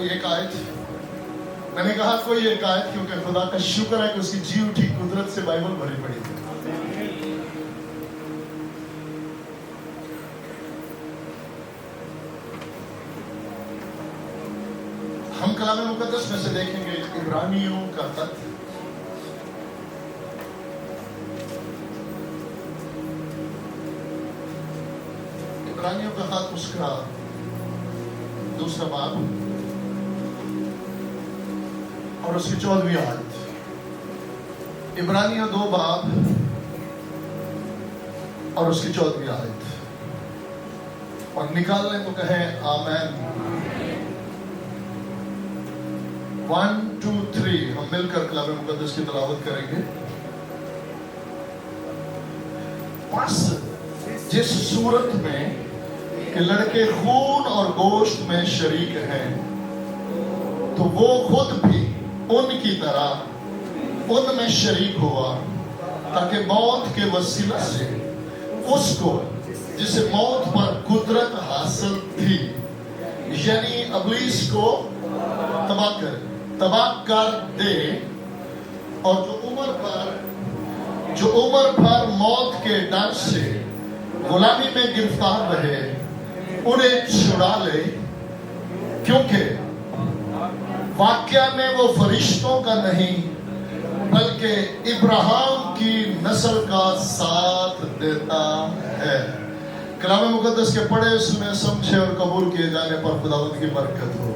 कोई एक आयत, मैंने कहा कोई एक आयत, क्योंकि खुदा का शुक्र है कि उसकी जी उठी कुदरत से बाइबल भरी पड़ी थी। हम कलाम मुकद्दस में से देखेंगे इब्रानियों का खत, इब्रानियों का खत उसका दूसरा बाब और उसकी 14वीं आयत। इब्रानियों 2 बाब और उसकी 14वीं आयत। और निकालने को कहें आमेन। 1 2 3 हम मिलकर कलाम मुकद्दस की तिलावत करेंगे। बस जिस सूरत में कि लड़के खून और गोश्त में शरीक हैं, तो वो खुद भी उनकी तरह उनमें शरीक हुआ, ताकि मौत के वसीला से उसको जिसे मौत पर कुदरत हासिल थी, यानी इब्लीस को तबाह कर दे, और जो उम्र भर मौत के डर से गुलामी में गिरफ्तार रहे, उन्हें छुड़ा ले। क्योंकि वाक्या में वो फरिश्तों का नहीं बल्कि इब्राहिम की नस्ल का साथ देता है। कलाम मुकद्दस के पढ़े सुने समझे और कबूल किए जाने पर खुदावंद की बरकत हो।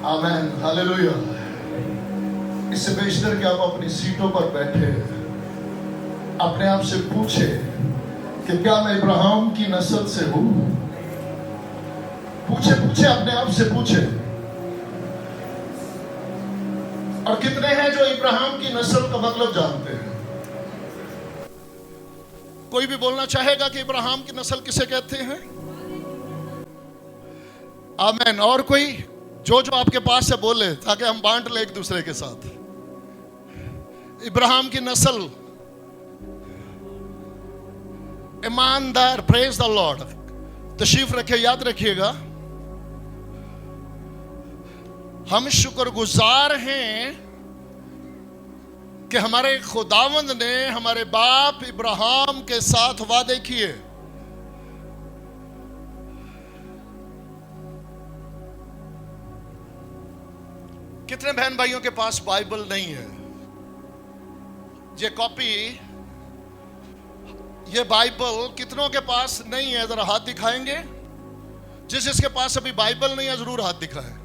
आमीन, हालेलुया। इससे बेशतर कि आप अपनी सीटों पर बैठे अपने आप से पूछे कि क्या मैं इब्राहिम की नस्ल से हूं? पूछे अपने आप से पूछे। और कितने हैं जो इब्राहिम की नस्ल का मतलब जानते हैं? कोई भी बोलना चाहेगा कि इब्राहिम की नस्ल किसे कहते हैं? आमीन। और कोई जो आपके पास है बोले, ताकि हम बांट ले एक दूसरे के साथ। इब्राहिम की नस्ल ईमानदार, प्रेज द लॉर्ड। तशरीफ रखे, याद रखिएगा, हम शुक्रगुजार हैं कि हमारे खुदावंद ने हमारे बाप इब्राहिम के साथ वादे किए। कितने बहन भाइयों के पास बाइबल नहीं है? ये कॉपी, ये बाइबल कितनों के पास नहीं है? जरा हाथ दिखाएंगे। जिसके पास अभी बाइबल नहीं है जरूर हाथ दिखाएं।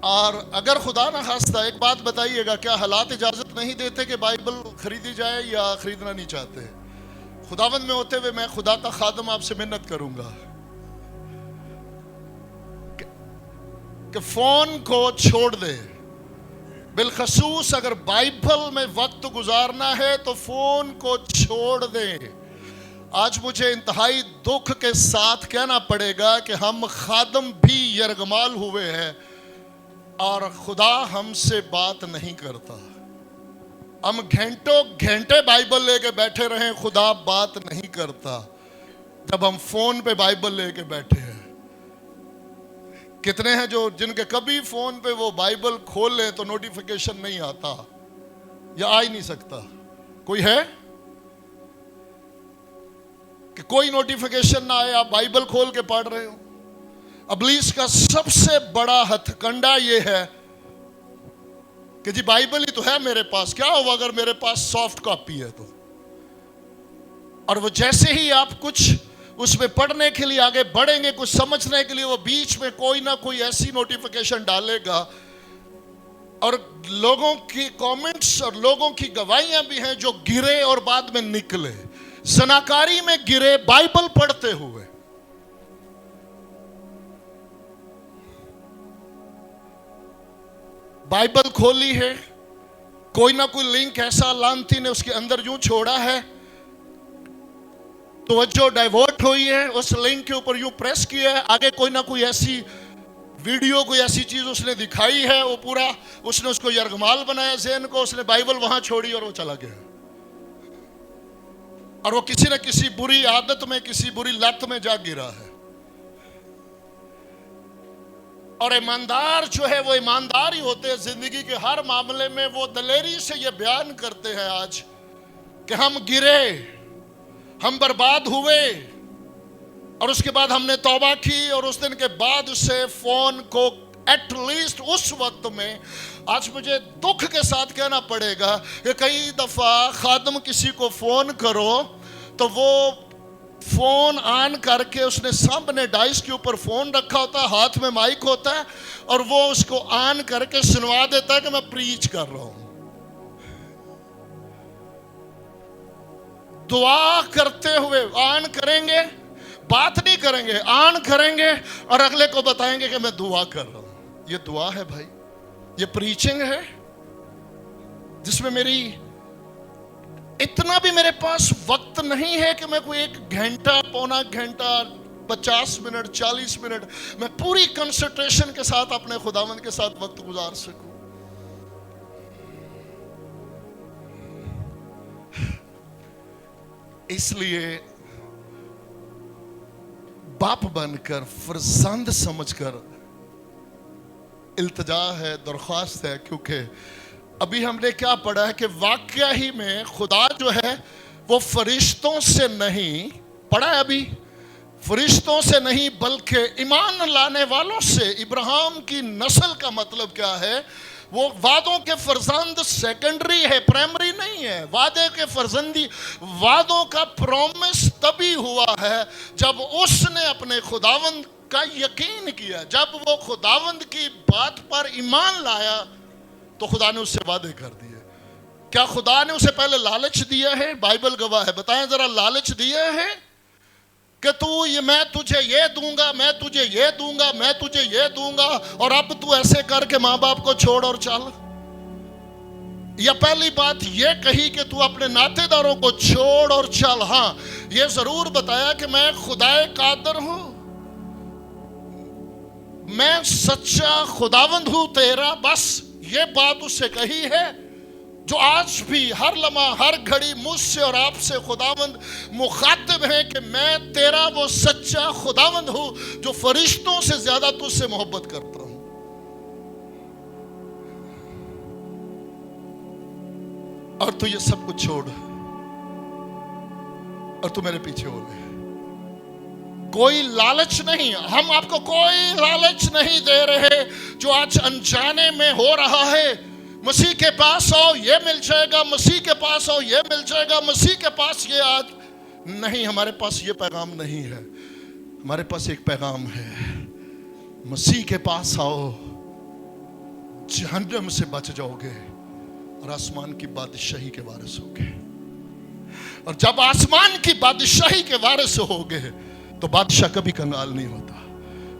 और अगर खुदा ना खास्ता एक बात बताइएगा, क्या हालात इजाजत नहीं देते कि बाइबल खरीदी जाए, या खरीदना नहीं चाहते? खुदावंद में होते हुए मैं खुदा का खादम आपसे मिन्नत करूंगा कि फोन को छोड़ दे। बिलखसूस अगर बाइबल में वक्त गुजारना है तो फोन को छोड़ दें। आज मुझे इंतहाई दुख के साथ कहना पड़ेगा कि हम खादम भी यरगमाल हुए हैं और खुदा हमसे बात नहीं करता। हम घंटों घंटे बाइबल लेके बैठे रहे, खुदा बात नहीं करता जब हम फोन पे बाइबल लेके बैठे हैं। कितने हैं जो जिनके कभी फोन पे वो बाइबल खोल ले तो नोटिफिकेशन नहीं आता या आ ही नहीं सकता? कोई है कि कोई नोटिफिकेशन ना आए, आप बाइबल खोल के पढ़ रहे हो? इब्लीस का सबसे बड़ा हथकंडा ये है कि जी बाइबल ही तो है मेरे पास, क्या होगा अगर मेरे पास सॉफ्ट कॉपी है तो? और वो जैसे ही आप कुछ उसमें पढ़ने के लिए आगे बढ़ेंगे, कुछ समझने के लिए, वो बीच में कोई ना कोई ऐसी नोटिफिकेशन डालेगा। और लोगों की कमेंट्स और लोगों की गवाहियां भी हैं जो गिरे और बाद में निकले, सनाकारी में गिरे बाइबल पढ़ते हुए। बाइबल खोली है, कोई ना कोई लिंक ऐसा लानती ने उसके अंदर यूं छोड़ा है, तो जो डाइवर्ट हुई है, उस लिंक के ऊपर यूं प्रेस किया है, आगे कोई ना कोई ऐसी वीडियो, कोई ऐसी चीज उसने दिखाई है, वो पूरा उसने उसको यरगमाल बनाया ज़हन को, उसने बाइबल वहां छोड़ी और वो चला गया। और वो किसी न किसी बुरी आदत में, किसी बुरी लत में जा गिरा है। اور ایماندار جو ہے وہ ایماندار ہی ہوتے ہیں زندگی کے ہر معاملے میں. وہ دلیری سے یہ بیان کرتے ہیں آج کہ ہم گرے, ہم برباد ہوئے, اور اس کے بعد ہم نے توبہ کی, اور اس دن کے بعد سے فون کو ایٹ لیسٹ اس وقت میں, آج مجھے دکھ کے ساتھ کہنا پڑے گا کہ کئی دفعہ خادم کسی کو فون کرو تو وہ فون آن کر کے اس نے سامنے ڈائس کے اوپر فون رکھا ہوتا ہے, ہاتھ میں مائک ہوتا ہے, اور وہ اس کو آن کر کے سنوا دیتا ہے کہ میں پریچ کر رہا ہوں. دعا کرتے ہوئے آن کریں گے, بات نہیں کریں گے, آن کریں گے اور اگلے کو بتائیں گے کہ میں دعا کر رہا ہوں. یہ دعا ہے بھائی, یہ پریچنگ ہے جس میں میری اتنا بھی میرے پاس وقت نہیں ہے کہ میں کوئی 1 گھنٹہ, پونا گھنٹہ, 50 منٹ, 40 منٹ میں پوری کنسنٹریشن کے ساتھ اپنے خداوند کے ساتھ وقت گزار سکوں. اس لیے باپ بن کر, فرزند سمجھ کر التجا ہے, درخواست ہے, کیونکہ ابھی ہم نے کیا پڑھا ہے کہ واقعہ ہی میں خدا جو ہے وہ فرشتوں سے نہیں, پڑھا ہے ابھی, فرشتوں سے نہیں بلکہ ایمان لانے والوں سے. ابراہیم کی نسل کا مطلب کیا ہے؟ وہ وعدوں کے فرزند سیکنڈری ہے, پرائمری نہیں ہے. وعدے کے فرزندی, وعدوں کا پرومس تبھی ہوا ہے جب اس نے اپنے خداوند کا یقین کیا, جب وہ خداوند کی بات پر ایمان لایا تو خدا نے اس سے وعدے کر دیے. کیا خدا نے اسے پہلے لالچ دیا ہے؟ بائبل گواہ ہے, بتائیں ذرا, لالچ دیا ہے کہ میں تجھے یہ دوں گا, میں تجھے یہ دوں گا, میں تجھے یہ دوں گا, اور اب تو ایسے کر کے ماں باپ کو چھوڑ اور چل؟ یا پہلی بات یہ کہی کہ تو اپنے ناطے داروں کو چھوڑ اور چل؟ ہاں, یہ ضرور بتایا کہ میں خدائے قادر ہوں, میں سچا خداوند ہوں تیرا. بس یہ بات اس سے کہی ہے جو آج بھی ہر لمحہ, ہر گھڑی مجھ سے اور آپ سے خداوند مخاطب ہے کہ میں تیرا وہ سچا خداوند ہوں جو فرشتوں سے زیادہ تجھ سے محبت کرتا ہوں. اور تو یہ سب کچھ چھوڑ اور تو میرے پیچھے ہو لے. کوئی لالچ نہیں, ہم آپ کو کوئی لالچ نہیں دے رہے جو آج انجانے میں ہو رہا ہے. مسیح کے پاس آؤ یہ مل جائے گا, مسیح کے پاس آؤ یہ مل جائے گا, مسیح کے پاس یہ آج نہیں. ہمارے پاس یہ پیغام نہیں ہے. ہمارے پاس ایک پیغام ہے, مسیح کے پاس آؤ, جہنم سے بچ جاؤ گے اور آسمان کی بادشاہی کے وارث ہوگے. اور جب آسمان کی بادشاہی کے وارث ہوگے تو بادشاہ کبھی کنگال نہیں ہوتا.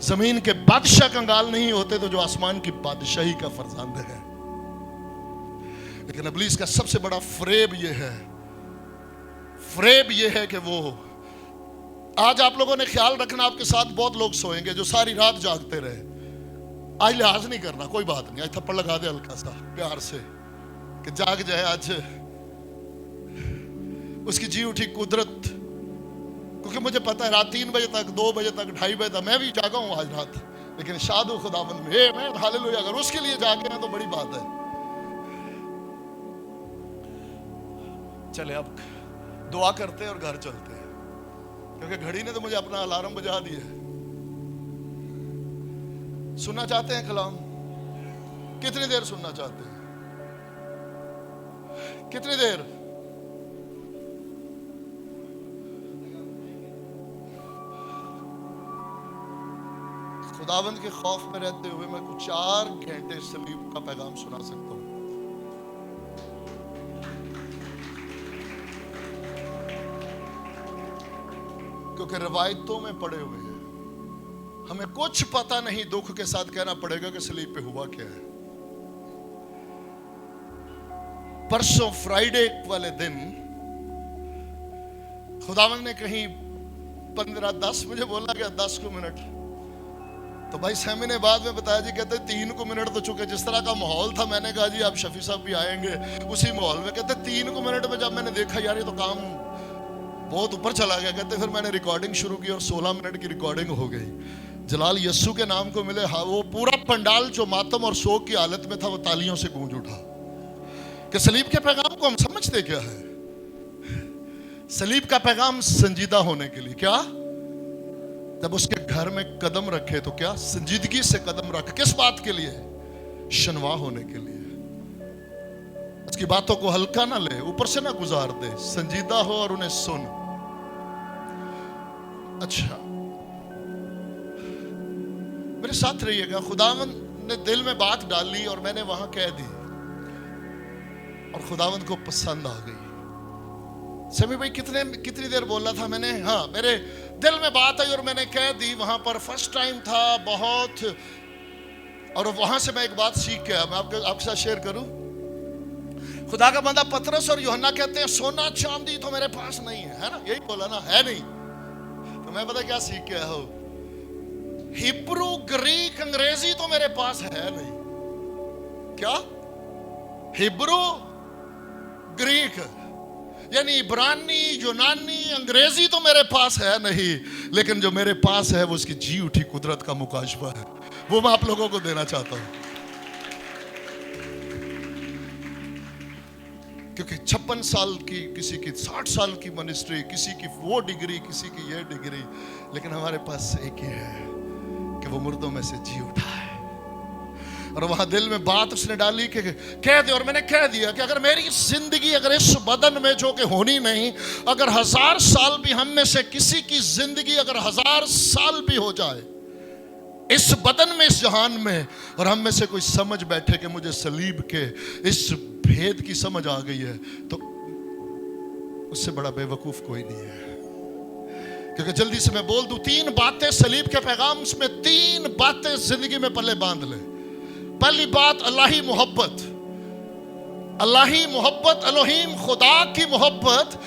زمین کے بادشاہ کنگال نہیں ہوتے تو جو آسمان کی بادشاہی کا فرزند ہے. لیکن ابلیس کا سب سے بڑا فریب یہ ہے کہ وہ آج آپ لوگوں نے خیال رکھنا, آپ کے ساتھ بہت لوگ سوئیں گے جو ساری رات جاگتے رہے. آج لحاظ نہیں کرنا, کوئی بات نہیں, آج تھپڑ لگا دے ہلکا سا پیار سے کہ جاگ جائے. آج اس کی جی اٹھی قدرت, کیونکہ مجھے پتا ہے رات 3 بجے تک, 2 بجے تک, 2:30 بجے تک میں بھی جاگا ہوں آج رات, لیکن شاد و خداوند میں ہاللویا, اگر اس کے لیے جاگے ہیں تو بڑی بات ہے. چلے اب دعا کرتے اور گھر چلتے ہیں, کیونکہ گھڑی نے تو مجھے اپنا الارم بجا دیا ہے. سننا چاہتے ہیں کلام؟ کتنی دیر سننا چاہتے ہیں؟ کتنی دیر؟ خداوند کے خوف میں رہتے ہوئے میں کچھ 4 گھنٹے صلیب کا پیغام سنا سکتا ہوں. کیونکہ روایتوں میں پڑے ہوئے ہیں, ہمیں کچھ پتہ نہیں. دکھ کے ساتھ کہنا پڑے گا کہ صلیب پہ ہوا کیا ہے. پرسوں فرائیڈے والے دن خداوند نے کہیں 10 مجھے بولا گیا 10 منٹ, تو بھائی سیمی نے بعد میں بتایا جی کہتے 3 منٹ تو چکے. جس طرح کا ماحول تھا میں نے کہا جی اب شفیع صاحب بھی آئیں گے اسی ماحول میں. کہتے 3 منٹ میں جب میں نے دیکھا یار یہ تو کام بہت اوپر چلا گیا, کہتے پھر میں نے ریکارڈنگ شروع کی اور 16 منٹ کی ریکارڈنگ ہو گئی. जलाल यस्सु के नाम को मिले। हाँ, वो पूरा पंडाल जो मातम और शोक की हालत में था वो तालियों से गूंज उठा। कि सलीब के पैगाम को हम समझते क्या है? सलीब का पैगाम संजीदा होने के लिए। क्या? जब उसके घर में कदम रखे तो क्या? संजीदगी से कदम रखे। किस बात के लिए? शनवा होने के लिए। उसकी बातों को हल्का ना ले, ऊपर से ना गुजार दे, संजीदा हो और उन्हें सुन। अच्छा, मेरे साथ रहिएगा। खुदावंद ने दिल में बात डाली और मैंने वहां कह दी और खुदावंद को पसंद आ गई। समी भाई कितनी देर बोला था मैंने? हाँ, मेरे दिल में बात आई और मैंने कह दी। वहां पर फर्स्ट टाइम था बहुत, और वहां से मैं एक बात सीख के आया, मैं आपके साथ शेयर करूं। खुदा का बंदा पतरस और यूहन्ना कहते हैं सोना चांदी तो मेरे पास नहीं है ना? यही बोला ना, है नहीं? तो मैं पता क्या सीख के आया हूं? हिब्रू, ग्रीक, अंग्रेजी तो मेरे पास है नहीं। क्या? हिब्रू, ग्रीक यानी इब्रानी, यूनानी, अंग्रेजी तो मेरे पास है नहीं, लेकिन जो मेरे पास है वो उसकी जी उठी कुदरत का मुकाशफा है। वो मैं आप लोगों को देना चाहता हूं। क्योंकि 56 साल की, किसी की 60 साल की मिनिस्ट्री, किसी की वो डिग्री, किसी की ये डिग्री, लेकिन हमारे पास एक ही है कि वो मुर्दों में से जी उठा है। और वहां दिल में बात उसने डाली कि कह दे, और मैंने कह दिया कि अगर मेरी जिंदगी अगर इस बदन में जो कि होनी नहीं, अगर 1000 साल भी हम में से किसी की जिंदगी अगर 1000 साल भी हो जाए इस बदन में, इस जहान में, और हम में से कोई समझ बैठे कि मुझे सलीब के इस भेद की समझ आ गई है, तो उससे बड़ा बेवकूफ कोई नहीं है। क्योंकि जल्दी से मैं बोल दूं, 3 बातें सलीब के पैगाम में, 3 बातें जिंदगी में पहले बांध ले। पहली बात, अल्लाही मोहब्बत। अल्लाही मोहब्बत, एलोहीम, खुदा की मोहब्बत।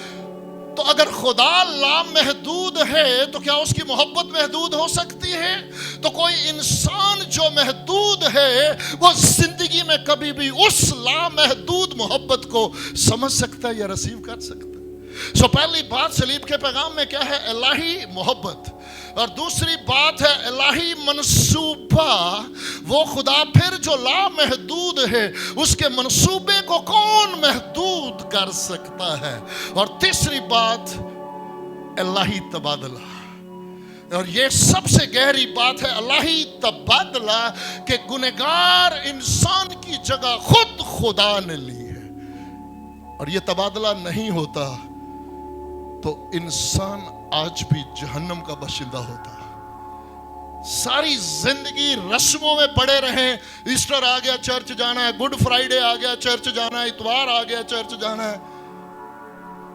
तो अगर खुदा लामहदूद है तो क्या उसकी मोहब्बत महदूद हो सकती है? तो कोई इंसान जो महदूद है वो जिंदगी में कभी भी उस लामहदूद मोहब्बत को समझ सकता है या रिसीव कर सकता है। सो पहली बात सलीब के पैगाम में क्या है? इलाही मोहब्बत। और दूसरी बात है इलाही मंसूबा। वो खुदा फिर जो लामहदूद है उसके मंसूबे को कौन महदूद कर सकता है? और तीसरी बात इलाही तबादला। और ये सबसे गहरी बात है, इलाही तबादला, के गुनहगार इंसान की जगह खुद खुदा ने ली है। और ये तबादला नहीं होता तो इंसान आज भी जहन्नम का बाशिंदा होता। सारी जिंदगी रस्मों में पड़े रहें। ईस्टर आ गया, चर्च जाना है। गुड फ्राइडे आ गया, चर्च जाना है। इतवार आ गया, चर्च जाना है।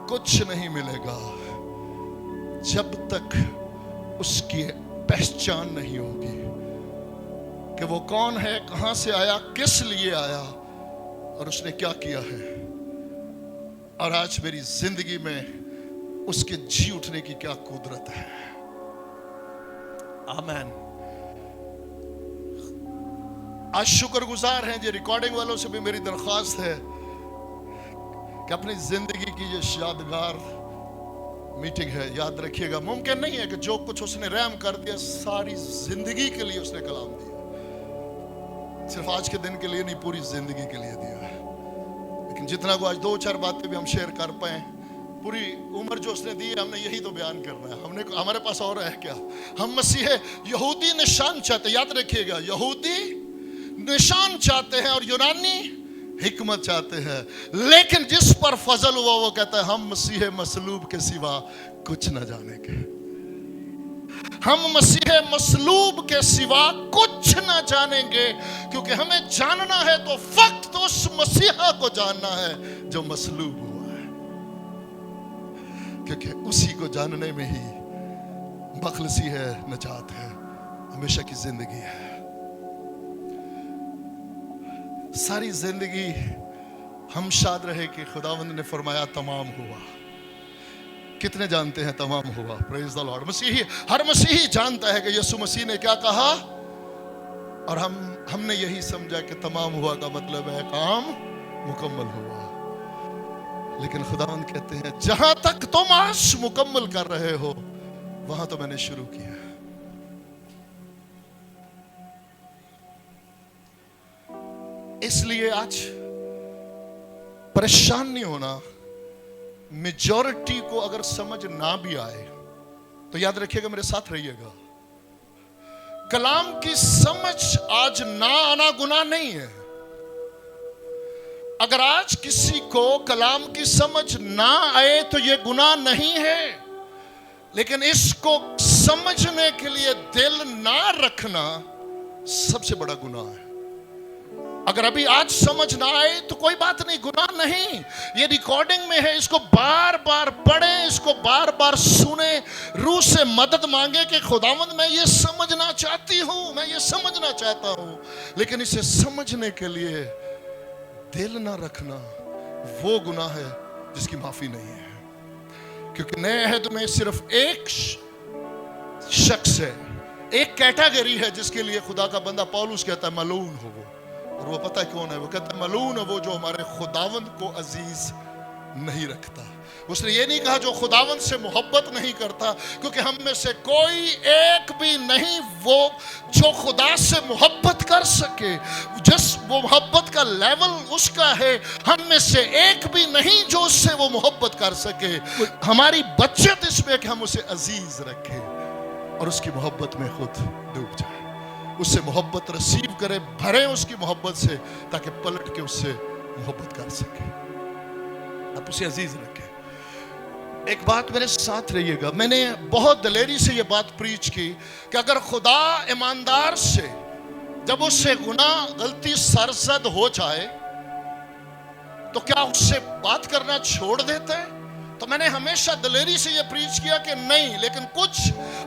कुछ नहीं मिलेगा जब तक उसकी पहचान नहीं होगी कि वो कौन है, कहां से आया, किस लिए आया और उसने क्या किया है, और आज मेरी जिंदगी में उसके जी उठने की क्या कुदरत है। आमीन। आज शुक्रगुजार हैं। ये रिकॉर्डिंग वालों से भी मेरी दरख्वास्त है कि अपनी जिंदगी की ये यादगार मीटिंग है, याद रखिएगा। मुमकिन नहीं है कि जो कुछ उसने रहम कर दिया सारी जिंदगी के लिए उसने कलाम दिया। सिर्फ आज के दिन के लिए नहीं, पूरी जिंदगी के लिए दिया है। लेकिन जितना को आज 2-4 बातें भी हम शेयर कर पाए, पूरी उम्र जो उसने दी है, हमने यही तो बयान करना है। हमने, हमारे पास और है क्या? हम मसीह यहूदी निशान चाहते, याद रखिएगा, यहूदी निशान चाहते हैं और यूनानी हिकमत चाहते हैं। लेकिन जिस पर फजल हुआ वो कहता है हम मसीह मसलूब के सिवा कुछ न जाने के। हम मसीह मसलूब के सिवा कुछ न जानेंगे, क्योंकि हमें जानना है तो फक्त उस मसीहा को जानना है जो मसलूब हुआ है, क्योंकि उसी को जानने में ही मखलसी है, नजात है, हमेशा की जिंदगी है। सारी जिंदगी हम शाद रहे कि खुदावंद ने फरमाया तमाम हुआ। कितने जानते हैं तमाम हुआ? Praise the Lord. मसीही, हर मसीही जानता है कि यीशु मसीह ने क्या कहा, और हमने यही समझा कि तमाम हुआ का मतलब है काम मुकम्मल हुआ। लेकिन खुदावंद कहते हैं जहां तक तुम आज मुकम्मल कर रहे हो वहां तो मैंने शुरू किया। इसलिए आज परेशान नहीं होना। मेजॉरिटी को अगर समझ ना भी आए तो याद रखिएगा, मेरे साथ रहिएगा, कलाम की समझ आज ना आना गुनाह नहीं है। अगर आज किसी को कलाम की समझ ना आए तो यह गुनाह नहीं है, लेकिन इसको समझने के लिए दिल ना रखना सबसे बड़ा गुनाह है। अगर अभी आज समझ ना आए तो कोई बात नहीं, गुनाह नहीं, ये रिकॉर्डिंग में है, इसको बार बार पढ़ें, इसको बार बार सुने, रूह से मदद मांगे कि खुदावंद मैं ये समझना चाहती हूं, मैं ये समझना चाहता हूं, लेकिन इसे समझने के लिए दिल ना रखना वो गुनाह है जिसकी माफी नहीं है। क्योंकि नए अहद में सिर्फ एक शख्स है, एक कैटेगरी है जिसके लिए खुदा का बंदा पौलुस कहता है मलून हो वो, और वो पता है कौन है? वो कहता है मलून है वो जो हमारे खुदावंद को अजीज नहीं रखता। उसने ये नहीं कहा जो खुदावंद से मोहब्बत नहीं करता, क्योंकि हम में से कोई एक भी नहीं वो जो खुदा से मोहब्बत कर सके, जिस वो मोहब्बत का लेवल उसका है, हम में से एक भी नहीं जो उससे वो मोहब्बत कर सके। हमारी बचत इसमें कि हम उसे अजीज रखें और उसकी मोहब्बत में खुद डूब जाए, उससे मोहब्बत रिसीव करें, भरे उसकी मोहब्बत से, ताकि पलट के उससे मोहब्बत कर सके, आप उसे अजीज रखें। एक बात मेरे साथ रहिएगा, मैंने बहुत दिलेरी से ये बात प्रीच की कि अगर खुदा ईमानदार से जब उससे गुनाह गलती सरजद हो जाए तो क्या उससे बात करना छोड़ देता है? तो मैंने हमेशा दिलेरी से ये प्रीच किया कि नहीं, लेकिन कुछ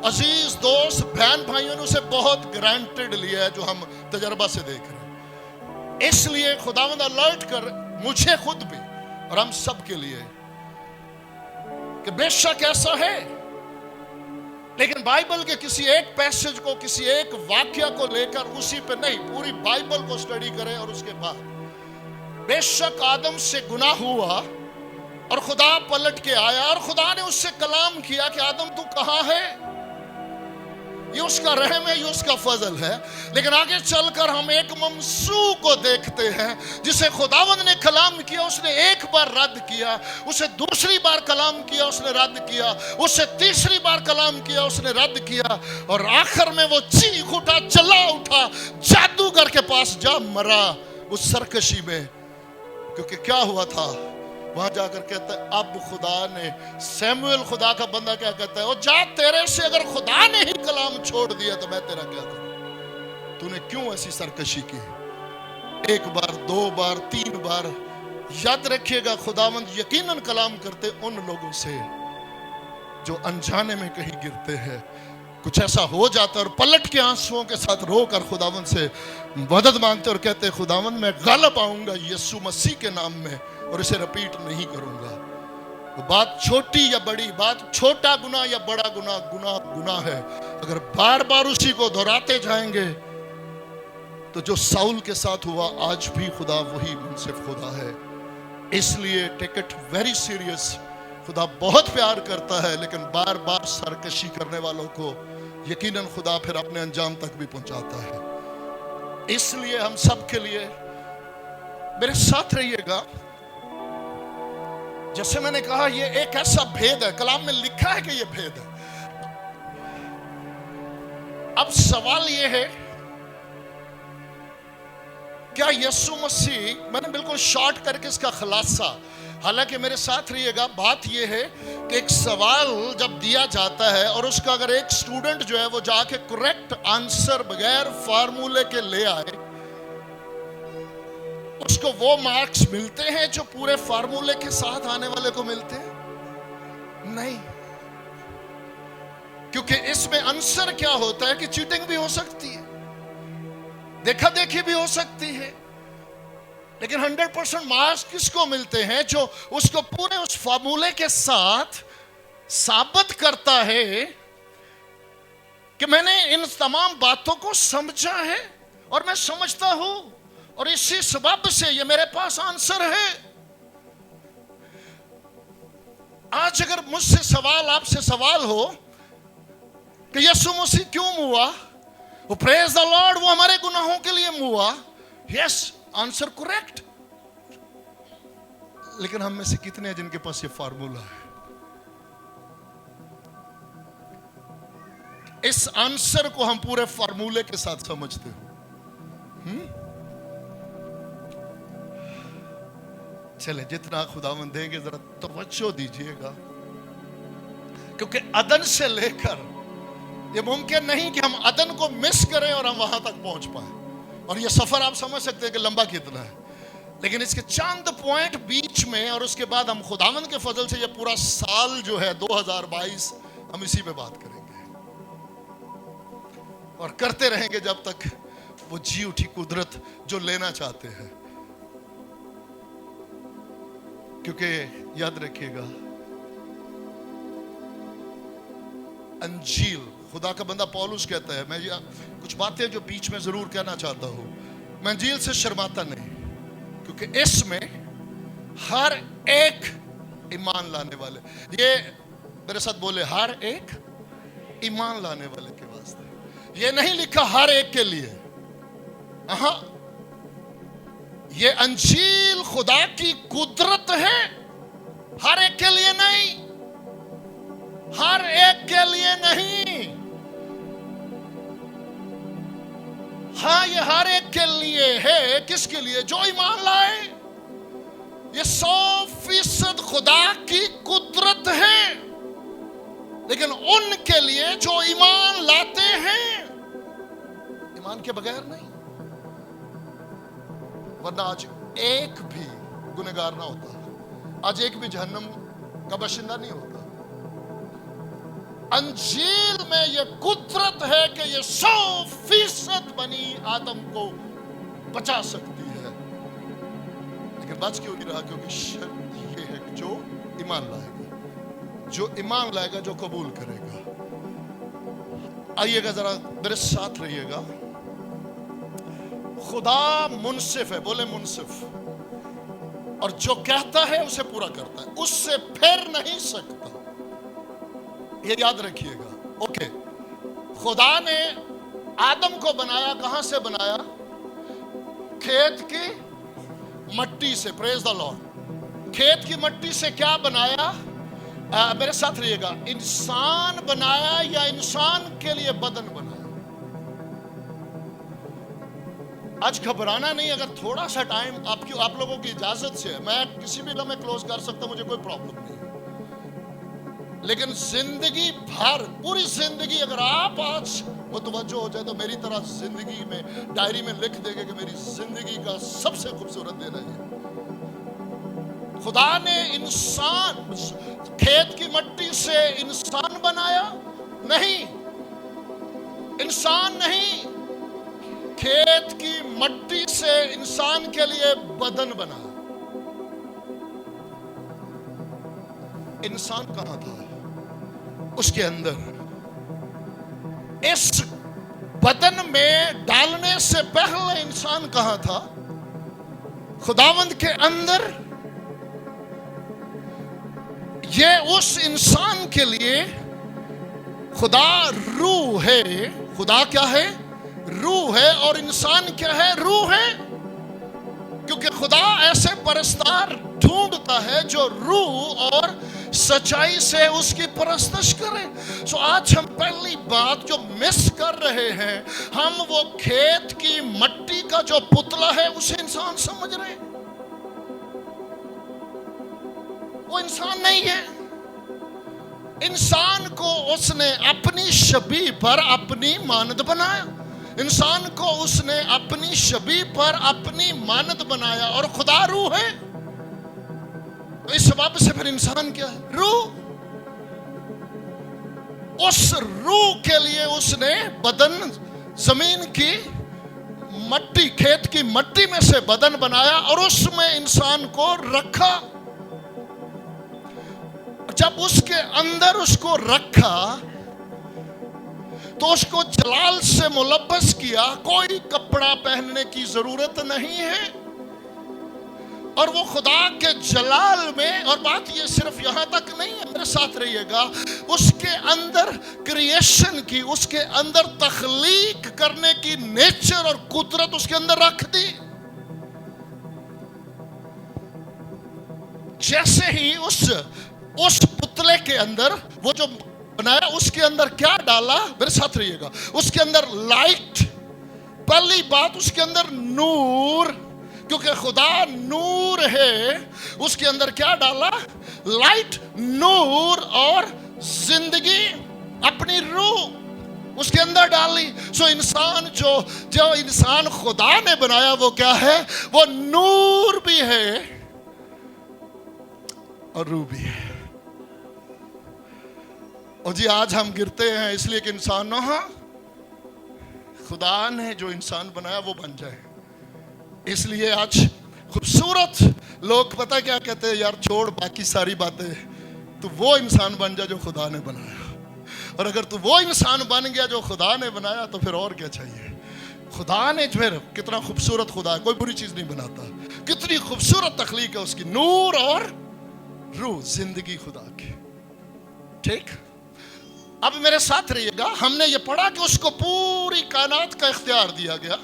अजीज दोस्त बहन भाइयों ने उसे बहुत ग्रांटेड लिया है, जो हम तजर्बा से देख रहे हैं। इसलिए खुदावंद अलर्ट कर मुझे खुद भी और हम सब के लिए कि बेशक ऐसा है, लेकिन बाइबल के किसी एक पैसेज को, किसी एक वाक्य को लेकर उसी पे नहीं, पूरी बाइबल को स्टडी करें। और उसके बाद बेशक आदम से गुनाह हुआ और खुदा पलट के आया और खुदा ने उससे कलाम किया कि आदम तू कहां है? ये उसका रहम है, ये उसका फजल है। लेकिन आगे चलकर हम एक ममसू को देखते हैं जिसे खुदावंद ने कलाम किया, उसने एक बार रद्द किया, उसे दूसरी बार कलाम किया, उसने रद्द किया, उससे तीसरी बार कलाम किया, उसने रद्द किया, और आखिर में वो चीख उठा, चला उठा, जादूगर के पास जा मरा उस सरकशी में। क्योंकि क्या हुआ था? वहां जाकर कहता है अब खुदा ने, सैमुएल खुदा का बंदा क्या कहता है? ओ जा, तेरे से अगर खुदा ने ही कलाम छोड़ दिया तो मैं तेरा क्या करूं? तूने क्यों ऐसी सरकशी की? एक बार, दो बार, तीन बार। याद रखिएगा, खुदावंद यकीनन कलाम करते उन लोगों से जो अनजाने में कहीं गिरते हैं। कुछ ऐसा हो जाता और पलट के आंसुओं के साथ रो कर खुदावंद से मदद मांगते और कहते खुदावंद मैं गलत आऊंगा यीशु मसीह के नाम में और इसे रिपीट नहीं करूंगा। वो बात छोटी या बड़ी, बात छोटा गुनाह या बड़ा गुनाह, गुनाह गुनाह है। अगर बार बार उसी को दोहराते जाएंगे तो जो साउल के साथ हुआ, आज भी खुदा वही मुनसिफ खुदा है। इसलिए टेक इट वेरी सीरियस। खुदा बहुत प्यार करता है, लेकिन बार बार सरकशी करने वालों को यकीनन खुदा फिर अपने अंजाम तक भी पहुंचाता है। इसलिए हम सब के लिए, मेरे साथ रहिएगा, जैसे मैंने कहा ये एक ऐसा भेद है, कलाम में लिखा है कि ये भेद है। अब सवाल ये है, क्या यीशु मसीह, मैंने बिल्कुल शॉर्ट करके इसका खुलासा, हालांकि मेरे साथ रहिएगा, बात यह है कि एक सवाल जब दिया जाता है और उसका अगर एक स्टूडेंट जो है वो जाके करेक्ट आंसर बगैर फार्मूले के ले आए, उसको वो मार्क्स मिलते हैं जो पूरे फार्मूले के साथ आने वाले को मिलते हैं? नहीं, क्योंकि इसमें आंसर क्या होता है कि चीटिंग भी हो सकती है, देखा देखी भी हो सकती है, लेकिन 100% मार्क्स किसको मिलते हैं? जो उसको पूरे उस फार्मूले के साथ साबित करता है कि मैंने इन तमाम बातों को समझा है और मैं समझता हूं और इसी सबब से ये मेरे पास आंसर है। आज अगर मुझसे सवाल, आपसे सवाल हो कि यीशु मसीह क्यों हुआ, वो प्रेज द लॉर्ड, वो हमारे गुनाहों के लिए हुआ, यस, आंसर करेक्ट। लेकिन हम में से कितने हैं जिनके पास ये फार्मूला है? इस आंसर को हम पूरे फार्मूले के साथ समझते हो। चले, जितना खुदावंद देंगे जरा तवज्जो दीजिएगा, क्योंकि अदन से लेकर ये मुमकिन नहीं कि हम अदन को मिस करें और हम वहां तक पहुंच पाए। और ये सफर आप समझ सकते हैं कि लंबा कितना है, लेकिन इसके चंद पॉइंट बीच में, और उसके बाद हम खुदावंद के फजल से ये पूरा साल जो है 2022 हम इसी पे बात करेंगे और करते रहेंगे जब तक वो जी उठी कुदरत जो लेना चाहते हैं। क्योंकि याद रखिएगा, अंजील, खुदा का बंदा पौलुस कहता है, मैं कुछ बातें जो बीच में जरूर कहना चाहता हूं, मैं अंजील से शर्माता नहीं, क्योंकि इसमें हर एक ईमान लाने वाले, ये मेरे साथ बोले, हर एक ईमान लाने वाले के वास्ते। ये नहीं लिखा हर एक के लिए, हाँ, ये अंजील खुदा की कुदरत है, हर एक के लिए नहीं, हर एक के लिए नहीं। हाँ, ये हर एक के लिए है। किसके लिए? जो ईमान लाए। ये 100% खुदा की कुदरत है, लेकिन उनके लिए जो ईमान लाते हैं, ईमान के बगैर नहीं। वरना आज एक भी गुनहगार ना होता, आज एक भी जहन्नम का बाशिंदा नहीं होता। अंजील में ये कुदरत है कि ये 100% बनी आदम को बचा सकती है, लेकिन बच क्यों नहीं रहा? क्योंकि शर्त ये है कि जो ईमान लाएगा, जो ईमान लाएगा, जो कबूल करेगा। आइएगा जरा मेरे साथ रहिएगा। खुदा मुनसिफ है, बोले मुनसिफ, और जो कहता है उसे पूरा करता है, उससे फिर नहीं सकता। ये याद रखिएगा। ओके, खुदा ने आदम को बनाया, कहां से बनाया? खेत की मट्टी से। Praise the Lord. खेत की मट्टी से क्या बनाया? मेरे साथ रहिएगा। इंसान बनाया या इंसान के लिए बदन बनाया? आज घबराना नहीं, अगर थोड़ा सा टाइम आप लोगों की इजाजत से, मैं किसी भी लम्हे क्लोज कर सकता, मुझे कोई प्रॉब्लम नहीं, लेकिन जिंदगी भर, पूरी जिंदगी अगर आप आज मुतवज्जो हो जाए तो मेरी तरह जिंदगी में डायरी में लिख देंगे कि मेरी जिंदगी का सबसे खूबसूरत दिन है ये। खुदा ने इंसान, खेत की मट्टी से इंसान बनाया? नहीं, इंसान नहीं, खेत की मट्टी से इंसान के लिए बदन बना। इंसान कहां था? उसके अंदर। इस बदन में डालने से पहले इंसान कहां था? खुदावंद के अंदर। ये उस इंसान के लिए खुदा रूह है। खुदा क्या है? रूह है। और इंसान क्या है? रूह है। क्योंकि खुदा ऐसे परस्तार ढूंढता है जो रूह और सच्चाई से उसकी परस्तश करें। सो आज हम पहली बात जो मिस कर रहे हैं, हम वो खेत की मट्टी का जो पुतला है उसे इंसान समझ रहे हैं। वो इंसान नहीं है। इंसान को उसने अपनी शबीह पर अपनी मानद बनाया। इंसान को उसने अपनी शबीह पर अपनी मानद बनाया। और खुदा रूह है, तो इस सबब से फिर इंसान क्या है? रूह। उस रूह के लिए उसने बदन, जमीन की मट्टी, खेत की मट्टी में से बदन बनाया और उसमें इंसान को रखा। जब उसके अंदर उसको रखा तो उसको जलाल से मुलब्बस किया। कोई कपड़ा पहनने की जरूरत नहीं है। और वो खुदा के जलाल में, और बात ये सिर्फ यहां तक नहीं है, मेरे साथ रहिएगा, उसके अंदर क्रिएशन की, उसके अंदर तख्लीक करने की नेचर और कुदरत उसके अंदर रख दी। जैसे ही उस पुतले के अंदर वो जो बनाया उसके अंदर क्या डाला, मेरे साथ रहिएगा, उसके अंदर लाइट, पहली बात उसके अंदर नूर, क्योंकि खुदा नूर है, उसके अंदर क्या डाला, लाइट, नूर और जिंदगी, अपनी रूह उसके अंदर डाली। सो इंसान जो इंसान खुदा ने बनाया वो क्या है, वो नूर भी है और रूह भी है। और जी आज हम गिरते हैं इसलिए कि इंसान खुदा ने जो इंसान बनाया वो बन जाए। इसलिए आज खूबसूरत लोग पता क्या कहते हैं, यार छोड़ बाकी सारी बातें, तो वो इंसान बन जा जो खुदा ने बनाया। और अगर तू वो इंसान बन गया जो खुदा ने बनाया तो फिर और क्या चाहिए। खुदा ने फिर कितना खूबसूरत खुदा है, कोई बुरी चीज नहीं बनाता, कितनी खूबसूरत तख्लीक है उसकी, नूर और रूह, जिंदगी खुदा की। ठीक, अब मेरे साथ रहिएगा, हमने ये पढ़ा कि उसको पूरी कायनात का इख्तियार दिया गया।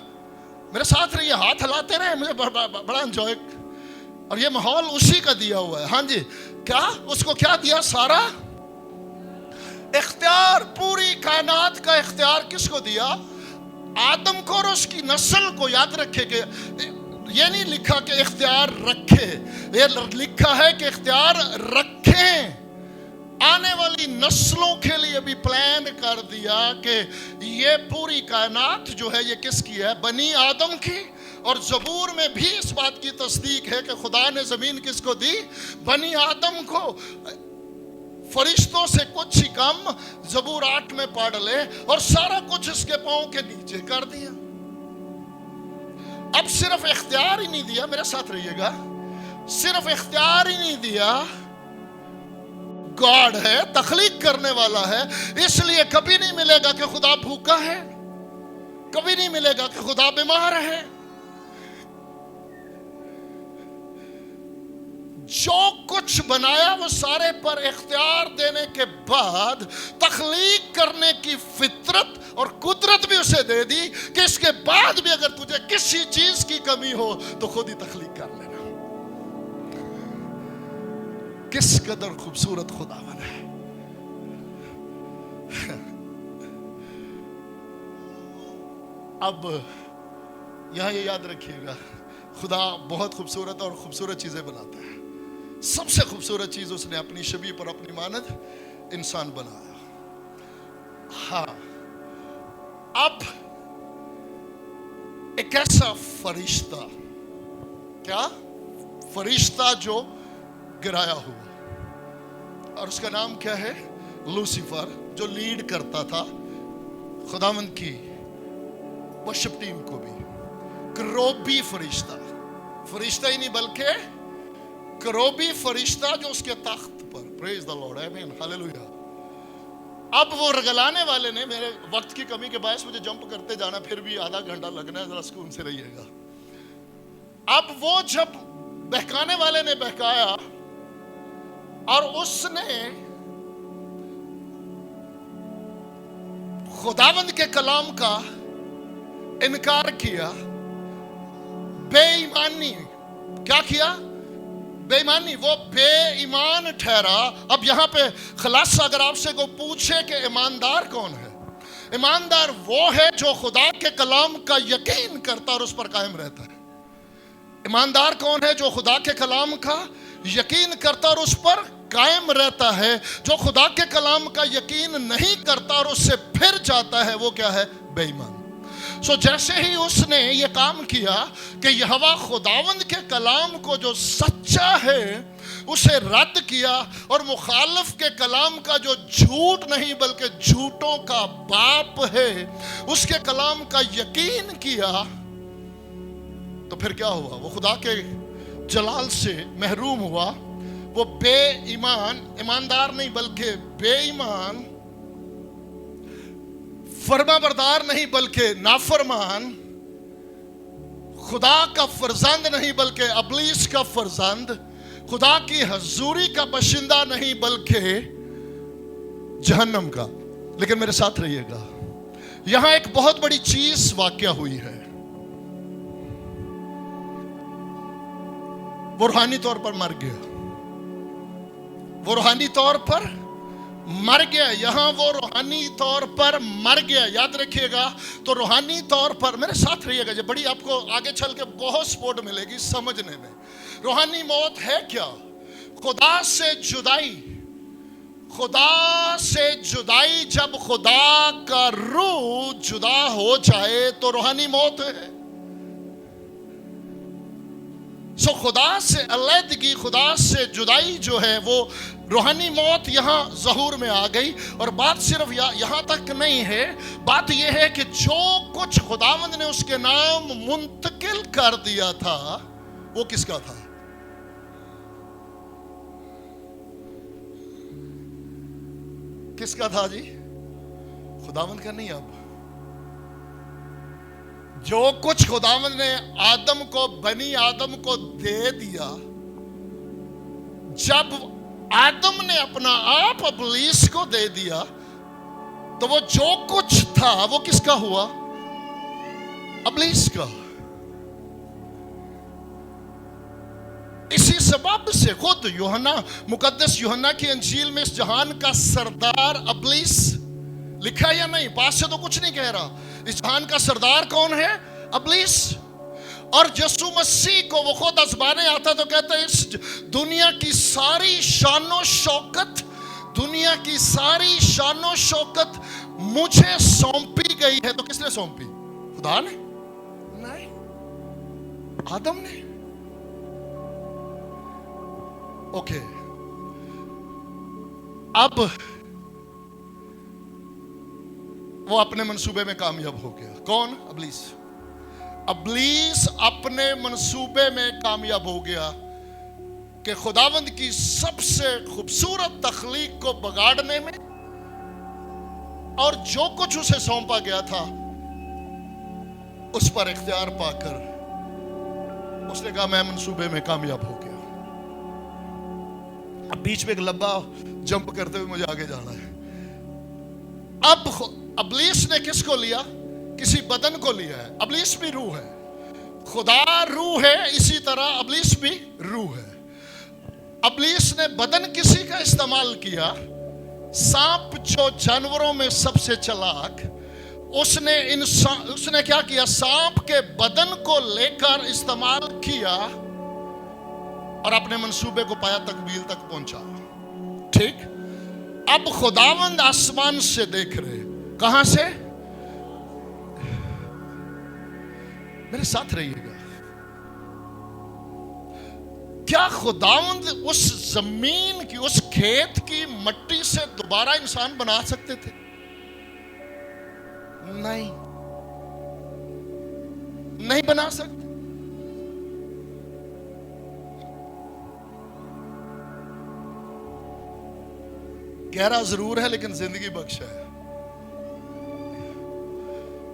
मेरे साथ रहिए, हाथ हिलाते रहे, मुझे बड़ा एंजॉय, और ये माहौल उसी का दिया हुआ है। हाँ जी, क्या उसको क्या दिया, सारा इख्तियार, पूरी कायनात का इख्तियार किसको दिया, आदम को और उसकी नस्ल को। याद रखे कि ये नहीं लिखा कि इख्तियार रखे, ये लिखा है कि इख्तियार रखें। आने वाली नस्लों के लिए भी प्लान कर दिया कि ये पूरी कायनात जो है ये किसकी है, बनी आदम की। और ज़बूर में भी इस बात की तस्दीक है कि खुदा ने ज़मीन किसको दी, बनी आदम को। फरिश्तों से कुछ ही कम, ज़बूर 8 में पढ़ ले, और सारा कुछ इसके पांव के नीचे कर दिया। अब सिर्फ इख्तियार ही नहीं दिया, मेरे साथ रहिएगा, सिर्फ इख्तियार ही नहीं दिया, गॉड है, तख्लीक करने वाला है। इसलिए कभी नहीं मिलेगा कि खुदा भूखा है, कभी नहीं मिलेगा कि खुदा बीमार है। जो कुछ बनाया वो सारे पर इख्तियार देने के बाद तख्लीक करने की फितरत और कुदरत भी उसे दे दी कि इसके बाद भी अगर तुझे किसी चीज की कमी हो तो खुद ही तख्लीक कर लेना। किस कदर खूबसूरत खुदावन है। अब यहां ये याद रखिएगा, खुदा बहुत खूबसूरत और खूबसूरत चीजें बनाता है। सबसे खूबसूरत चीज उसने अपनी शबीह पर अपनी मानद इंसान बनाया। हाँ, अब एक ऐसा फरिश्ता, क्या फरिश्ता जो गिराया हुआ, और उसका नाम क्या है, लूसीफर, जो लीड करता था खुदावंद की वर्शिप टीम को भी। करोबी फरिश्ता, फरिश्ता ही नहीं बल्कि करोबी फरिश्ता जो उसके तख्त पर, प्रेज द लॉर्ड, आमीन, हालेलुया। अब वो रगलाने वाले ने, मेरे वक्त की कमी के बायस मुझे जंप करते जाना, फिर भी आधा घंटा लगना है, जरा सुकून से रहिएगा। अब वो जब बहकाने वाले ने बहकाया और उसने खुदावंद के कलाम का इनकार किया, बेईमानी, क्या किया, बेईमानी, वो बेईमान ठहरा। अब यहां पे खुलासा अगर आपसे को पूछे कि ईमानदार कौन है, ईमानदार वो है जो खुदा के कलाम का यकीन करता और उस पर कायम रहता है। ईमानदार कौन है, जो खुदा के कलाम का यकीन करता और उस पर कायम रहता है। जो खुदा के कलाम का यकीन नहीं करता और उससे फिर जाता है, वो क्या है, बेईमान। सो जैसे ही उसने ये काम किया कि यहोवा खुदावंद के कलाम को जो सच्चा है उसे रद्द किया, और मुखालिफ के कलाम का जो झूठ नहीं बल्कि झूठों का बाप है उसके कलाम का यकीन किया, तो फिर क्या हुआ, वो खुदा के जलाल से महरूम हुआ। वो बेईमान, ईमानदार नहीं बल्कि बेईमान, फरमाबरदार नहीं बल्कि नाफरमान, खुदा का फर्जंद नहीं बल्कि अबलीस का फर्जंद, खुदा की हजूरी का बशिंदा नहीं बल्कि जहन्नम का। लेकिन मेरे साथ रहिएगा, यहां एक बहुत बड़ी चीज वाकया हुई है। वो रूहानी तौर पर मर गया, وہ روحانی طور پر مر گیا. یہاں وہ روحانی طور پر مر گیا. یاد رکھیے گا. تو روحانی طور پر میرے ساتھ رہیے گا. یہ بڑی آپ کو آگے چل کے بہت سپورٹ ملے گی سمجھنے میں. روحانی موت ہے کیا؟ خدا سے جدائی. خدا سے جدائی. جب خدا کا روح جدا ہو جائے تو روحانی موت ہے. سو خدا سے علیحدگی, خدا سے جدائی جو ہے وہ روحانی موت یہاں ظہور میں آ گئی. اور بات صرف یہاں تک نہیں ہے. بات یہ ہے کہ جو کچھ خداوند نے اس کے نام منتقل کر دیا تھا وہ کس کا تھا؟ کس کا تھا جی؟ خداوند کا نہیں. اب جو کچھ خداوند نے آدم کو, بنی آدم کو دے دیا, جب آدم نے اپنا آپ ابلیس کو دے دیا تو وہ جو کچھ تھا وہ کس کا ہوا؟ ابلیس کا. اسی سبب سے خود یوحنا, مقدس یوحنا کی انجیل میں اس جہان کا سردار ابلیس لکھا یا نہیں؟ پاس سے تو کچھ نہیں کہہ رہا. اس جہان کا سردار کون ہے؟ ابلیس. اور یسوع مسیح کو وہ خود ازمانے آتا تو کہتا ہے اس دنیا کی ساری شان و شوکت, دنیا کی ساری شان و شوکت مجھے سونپی گئی ہے. تو کس نے سونپی؟ خدا نے؟ نہیں, آدم نے. اوکے. اب وہ اپنے منصوبے میں کامیاب ہو گیا. کون؟ ابلیس. ابلیس اپنے منصوبے میں کامیاب ہو گیا کہ خداوند کی سب سے خوبصورت تخلیق کو بگاڑنے میں, اور جو کچھ اسے سونپا گیا تھا اس پر اختیار پا کر اس نے کہا میں منصوبے میں کامیاب ہو گیا. اب بیچ میں ایک لمبا جمپ کرتے ہوئے مجھے آگے جانا ہے. اب ابلیس نے کس کو لیا؟ کسی بدن کو لیا ہے. ابلیس بھی روح ہے, خدا روح ہے, اسی طرح ابلیس بھی روح ہے. ابلیس نے بدن کسی کا استعمال کیا. سانپ جو جانوروں میں سب سے چلاک, اس نے کیا کیا؟ سانپ کے بدن کو لے کر استعمال کیا اور اپنے منصوبے کو پایا تکمیل تک پہنچا. ٹھیک. اب خداوند آسمان سے دیکھ رہے. کہاں سے؟ میرے ساتھ رہیے گا. کیا خداوند اس زمین کی, اس کھیت کی مٹی سے دوبارہ انسان بنا سکتے تھے؟ نہیں, نہیں بنا سکتے. گہرا ضرور ہے لیکن زندگی بخش ہے.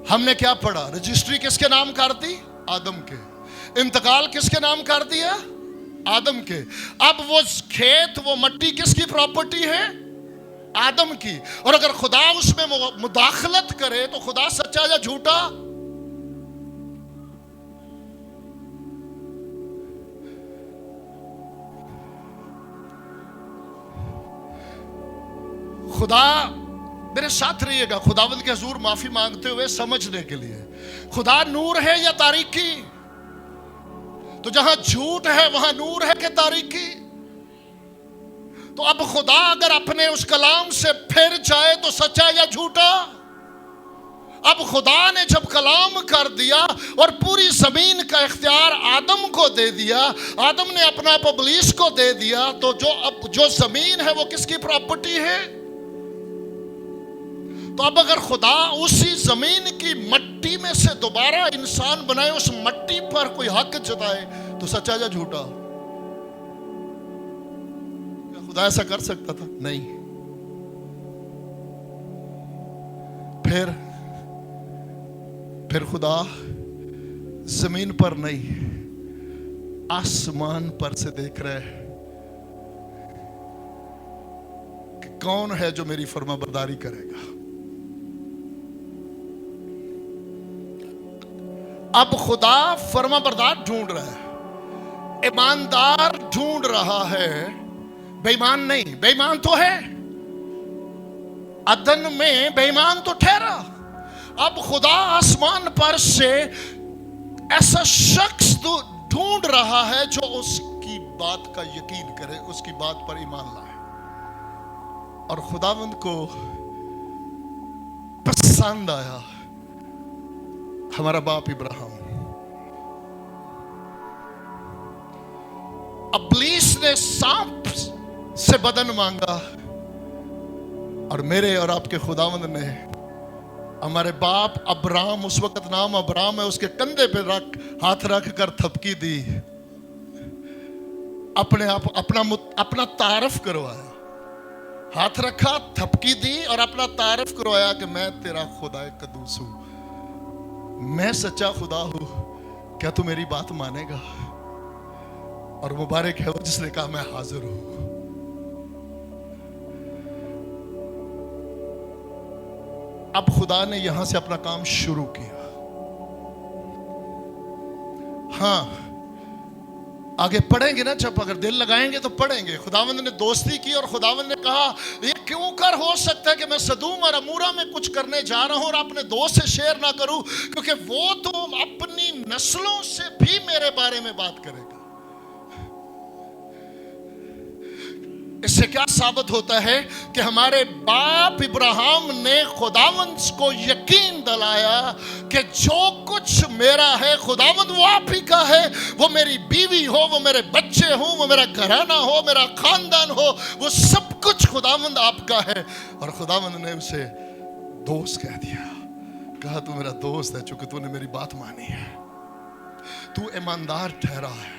ہم نے کیا پڑھا؟ رجسٹری کس کے نام کر دی؟ آدم کے. انتقال کس کے نام کر دیا؟ آدم کے. اب وہ کھیت, وہ مٹی کس کی پراپرٹی ہے؟ آدم کی. اور اگر خدا اس میں مداخلت کرے تو خدا سچا یا جھوٹا؟ خدا, میرے ساتھ رہیے گا, خداوند کے حضور معافی مانگتے ہوئے سمجھنے کے لیے, خدا نور ہے یا تاریکی؟ تو جہاں جھوٹ ہے وہاں نور ہے کہ تاریکی؟ تو اب خدا اگر اپنے اس کلام سے پھر جائے تو سچا یا جھوٹا؟ اب خدا نے جب کلام کر دیا اور پوری زمین کا اختیار آدم کو دے دیا, آدم نے اپنا آپ ابلیس کو دے دیا, تو جو زمین ہے وہ کس کی پراپرٹی ہے؟ تو اب اگر خدا اسی زمین کی مٹی میں سے دوبارہ انسان بنائے, اس مٹی پر کوئی حق جتائے, تو سچا یا جھوٹا؟ کیا خدا ایسا کر سکتا تھا؟ نہیں. پھر خدا زمین پر نہیں, آسمان پر سے دیکھ رہے کہ کون ہے جو میری فرما برداری کرے گا. اب خدا فرما بردار ڈھونڈ رہا ہے, ایماندار ڈھونڈ رہا ہے. बेईमान नहीं, बेईमान तो है, अदन में बेईमान तो ठहरा। अब खुदा आसमान पर से ऐसा शख्स ढूंढ रहा है जो उसकी बात का यकीन करे, उसकी बात पर ईमान लाए। और खुदावंद को पसंद आया हमारा बाप इब्राहिम। इब्लीस ने सांप से बदन मांगा और मेरे और आपके खुदावंद ने हमारे बाप अब्राम, उस वक्त नाम अब्राम है, उसके कंधे पे हाथ रख कर थपकी दी, अपने आप अपना तारफ करवाया। हाथ रखा, थपकी दी और अपना तारफ करवाया कि मैं तेरा खुदा कदूस हूं, मैं सच्चा खुदा हूं, क्या तू मेरी बात मानेगा? और मुबारक है वो जिसने कहा मैं हाजिर हूं। अब खुदा ने यहां से अपना काम शुरू किया। हां, आगे पढ़ेंगे ना, जब अगर दिल लगाएंगे तो पढ़ेंगे। खुदावंद ने दोस्ती की और खुदावंद ने कहा ये क्यों कर हो सकता है कि मैं सदूम और अमूरा में कुछ करने जा रहा हूं और अपने दोस्त से शेयर ना करूं, क्योंकि वो तो अपनी नस्लों से भी मेरे बारे में बात करेगा। इससे क्या साबित होता है कि हमारे बाप इब्राहिम ने खुदावंद को यकीन दिलाया कि जो कुछ मेरा है खुदावंद वो आप ही का है। वो मेरी बीवी हो, वो मेरे बच्चे हो, वो मेरा घराना हो, मेरा खानदान हो, वो सब कुछ खुदावंद आपका है। और खुदावंद ने उसे दोस्त कह दिया, कहा तू मेरा दोस्त है चूंकि तूने मेरी बात मानी है, तू ईमानदार ठहरा है।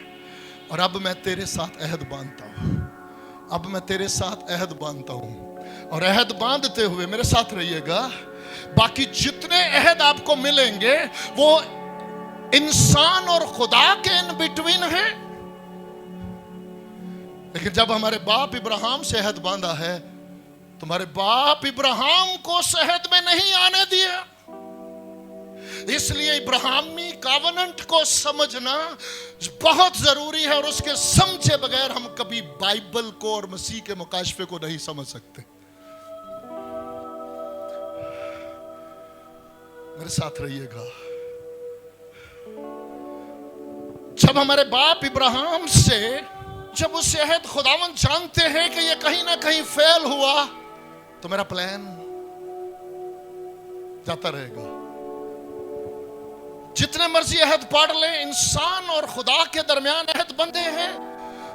और अब मैं तेरे साथ अहद बांधता हूं, अब मैं तेरे साथ अहद बांधता हूं। और अहद बांधते हुए मेरे साथ रहिएगा। बाकी जितने अहद आपको मिलेंगे वो इंसान और खुदा के इन बिटवीन है। लेकिन जब हमारे बाप इब्राहिम से अहद बांधा है तो हमारे बाप इब्राहिम को उस अहद में नहीं आने दिया। इसलिए इब्राहिमी कॉवेनेंट को समझना बहुत जरूरी है, और उसके समझे बगैर हम कभी बाइबल को और मसीह के मुकाशफे को नहीं समझ सकते। मेरे साथ रहिएगा। जब हमारे बाप इब्राहिम से जब उससे अहद खुदावंद जानते हैं कि ये कहीं ना कहीं फेल हुआ, तो मेरा प्लान जाता रहेगा। जितने मर्जी अहद पढ़ ले, इंसान और खुदा के दरमियान अहद बंधे हैं,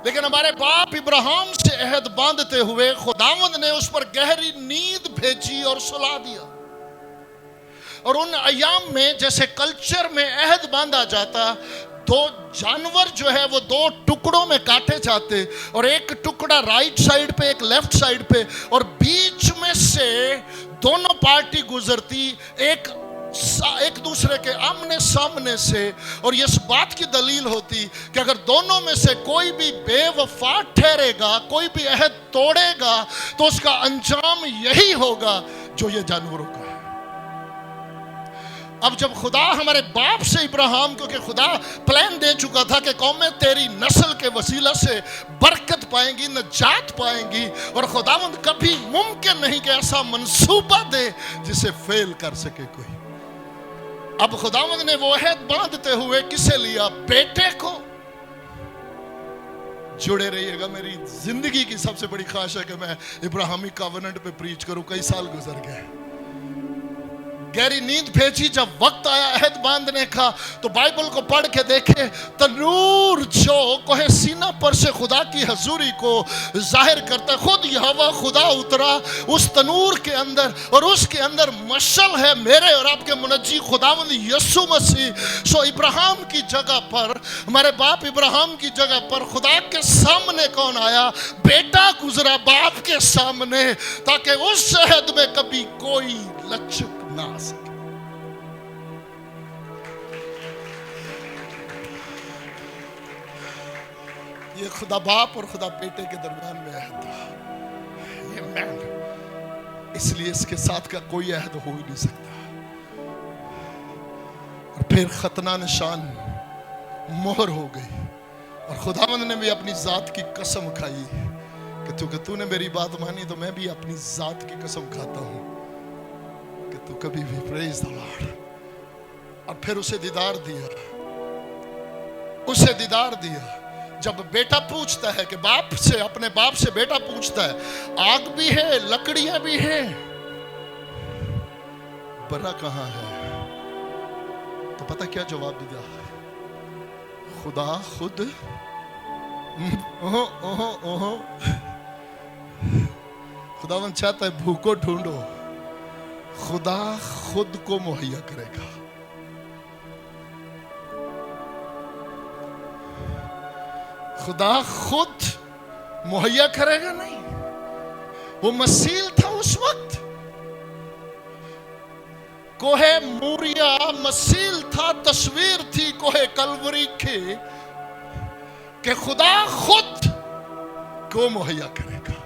लेकिन हमारे बाप इब्राहिम से अहद बांधते हुए खुदावंद ने उस पर गहरी नींद भेजी और सुला दिया। और उन अयाम में जैसे कल्चर में अहद बांधा जाता, दो जानवर जो है वो दो टुकड़ों में काटे जाते, और एक टुकड़ा राइट साइड पे, एक लेफ्ट साइड पे, और बीच में से दोनों पार्टी गुजरती एक दूसरे के आमने सामने से। और इस बात की दलील होती कि अगर दोनों में से कोई भी बेवफा ठहरेगा, कोई भी अहद तोड़ेगा, तो उसका अंजाम यही होगा जो ये जानवरों का है। अब जब खुदा हमारे बाप से इब्राहिम, क्योंकि खुदा प्लान दे चुका था कि कौमें तेरी नस्ल के वसीला से बरकत पाएंगी, नजात पाएंगी, और खुदावंद कभी मुमकिन नहीं कि ऐसा मंसूबा दे जिसे फेल कर सके कोई। अब खुदावंद ने वो अहद बांधते हुए किसे लिया? बेटे को। जुड़े रहिएगा। मेरी जिंदगी की सबसे बड़ी ख्वाहिश है कि मैं इब्राहिमी कॉवेनेंट पे प्रीच करूं। कई साल गुजर गए। गहरी नींद भेजी। जब वक्त आया अहद बांधने का, तो बाइबल को पढ़ के देखे, तनूर जो कोहे सीना पर से खुदा की हजूरी को जाहिर करता, खुद यहोवा खुदा उतरा उस तनूर के अंदर, और उसके अंदर मशल है मेरे और आपके मुनज्जी खुदावंद यीशु मसीह। सो इब्राहिम की जगह पर, हमारे बाप इब्राहिम की जगह पर खुदा के सामने कौन आया? बेटा गुजरा बाप के सामने, ताकि उस अहद में कभी कोई लचक ना आ सके। ये खुदा बाप और खुदा बेटे के दरमियान में अहद था। ये मैन, इसलिए इसके साथ का कोई अहद हो ही नहीं सकता। और फिर खतना निशान मोहर हो गई, और खुदावंद ने भी अपनी जात की कसम खाई کہ تو نے میری بات مانی تو میں بھی اپنی ذات کی قسم کھاتا ہوں کہ تو کبھی بھی پریز دی لارڈ. اور پھر اسے دیدار دیا. جب بیٹا پوچھتا ہے کہ اپنے باپ سے بیٹا پوچھتا ہے آگ بھی ہے لکڑیاں بھی ہیں برا کہاں ہے, تو پتہ کیا جواب دیا؟ خدا خود خداوند چاہتا ہے بھوکو ڈھونڈو, خدا خود کو مہیا کرے گا. خدا خود مہیا کرے گا نہیں. وہ مسیل تھا اس وقت, کوہ موریا مسیل تھا, تصویر تھی کوہ کلوری کی کہ خدا خود کو مہیا کرے گا.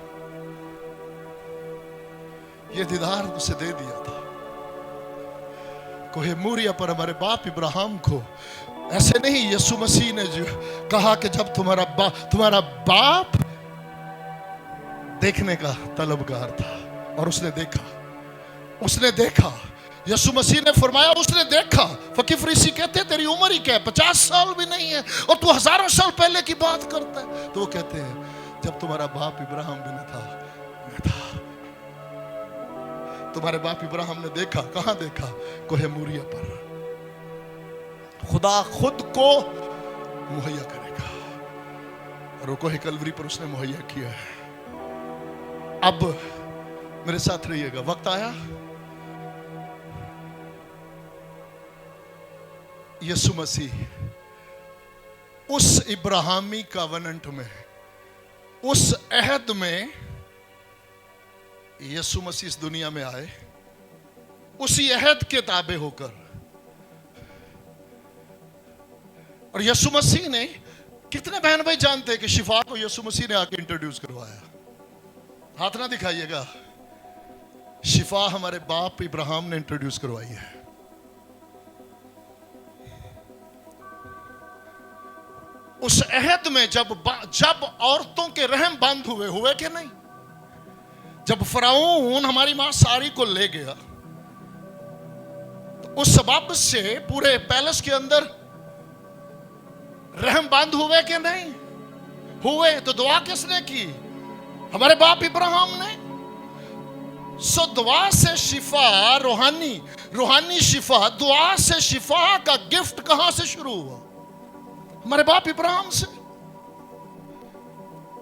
یہ دیدار اسے دے دیا تھا کوہ موریا پر ہمارے باپ ابراہیم کو. ایسے نہیں, یسوع مسیح نے جو کہا کہ جب تمہارا باپ دیکھنے کا طلبگار تھا اور اس نے دیکھا. یسوع مسیح نے فرمایا اس نے دیکھا. فقیر فریسی کہتے ہیں تیری عمر ہی کیا ہے, 50 سال بھی نہیں ہے اور تو ہزاروں سال پہلے کی بات کرتا ہے. تو وہ کہتے ہیں جب تمہارا باپ ابراہیم بھی نہ تھا میں تھا. تمہارے باپ ابراہیم نے دیکھا, کہاں دیکھا؟ کوہ موریا پر. خدا خود کو مہیا کرے گا اور وہ کوہ کلوری پر اس نے مہیا کیا ہے. اب میرے ساتھ رہیے گا, وقت آیا یسوع مسیح اس ابراہیمی کاوننٹ میں, اس عہد میں یسوع مسیح اس دنیا میں آئے, اسی عہد کے تابع ہو کر. اور یسوع مسیح نے, کتنے بہن بھائی جانتے ہیں کہ شفا کو یسوع مسیح نے آ کے انٹروڈیوس کروایا؟ ہاتھ نہ دکھائیے گا. شفا ہمارے باپ ابراہیم نے انٹروڈیوس کروائی ہے. اس عہد میں جب عورتوں کے رحم بند ہوئے کہ نہیں, جب فرعون ہماری ماں ساری کو لے گیا تو اس سبب سے پورے پیلس کے اندر رحم بند ہوئے کہ نہیں ہوئے. تو دعا کس نے کی؟ ہمارے باپ ابراہیم نے. سو دعا سے شفا, روحانی شفا, دعا سے شفا کا گفٹ کہاں سے شروع ہوا؟ ہمارے باپ ابراہیم سے.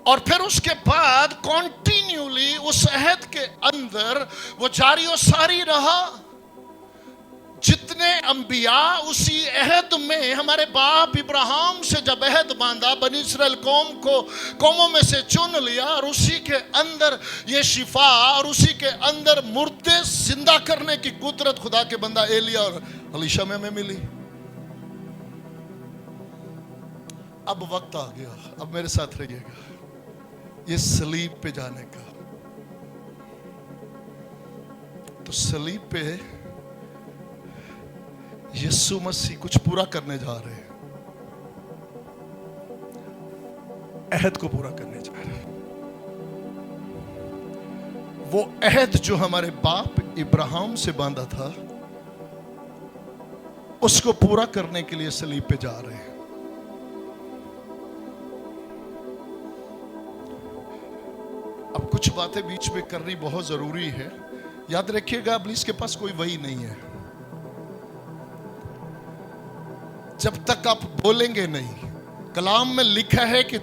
اور پھر اس کے بعد کنٹینیولی اس عہد کے اندر وہ جاری و ساری رہا. جتنے انبیاء اسی عہد میں ہمارے باپ ابراہیم سے جب عہد باندھا, بنی اسرائیل قوموں میں سے چن لیا, اور اسی کے اندر یہ شفا اور اسی کے اندر مردے زندہ کرنے کی قدرت خدا کے بندہ ایلیا اور الیشا میں ملی. اب وقت آ گیا, اب میرے ساتھ رہیے گا, یہ صلیب پہ جانے کا. تو صلیب پہ یسوع مسیح کچھ پورا کرنے جا رہے ہیں, عہد کو پورا کرنے جا رہے ہیں. وہ عہد جو ہمارے باپ ابراہیم سے باندھا تھا اس کو پورا کرنے کے لیے صلیب پہ جا رہے ہیں. اب کچھ باتیں بیچ میں کرنی بہت ضروری ہے. یاد رکھیے گا ابلیس کے پاس کوئی وحی نہیں ہے. جب تک آپ بولیں گے نہیں, کلام میں لکھا ہے کہ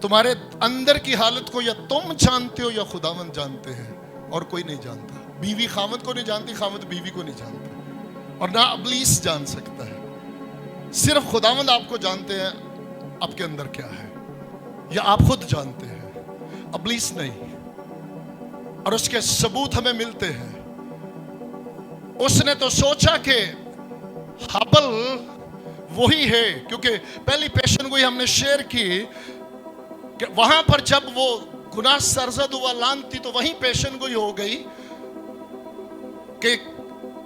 تمہارے اندر کی حالت کو یا تم جانتے ہو یا خداوند جانتے ہیں, اور کوئی نہیں جانتا. بیوی خاوند کو نہیں جانتی, خاوند بیوی کو نہیں جانتا, اور نہ ابلیس جان سکتا ہے. صرف خداوند آپ کو جانتے ہیں آپ کے اندر کیا ہے, یا آپ خود جانتے ہیں, ابلیس نہیں. اور اس کے ثبوت ہمیں ملتے ہیں. اس نے تو سوچا کہ حبل وہی ہے, کیونکہ پہلی پیشن گوئی ہم نے شیئر کی کہ وہاں پر جب وہ گناہ سرزد ہوا لانتی, تو وہیں پیشن گوئی ہو گئی کہ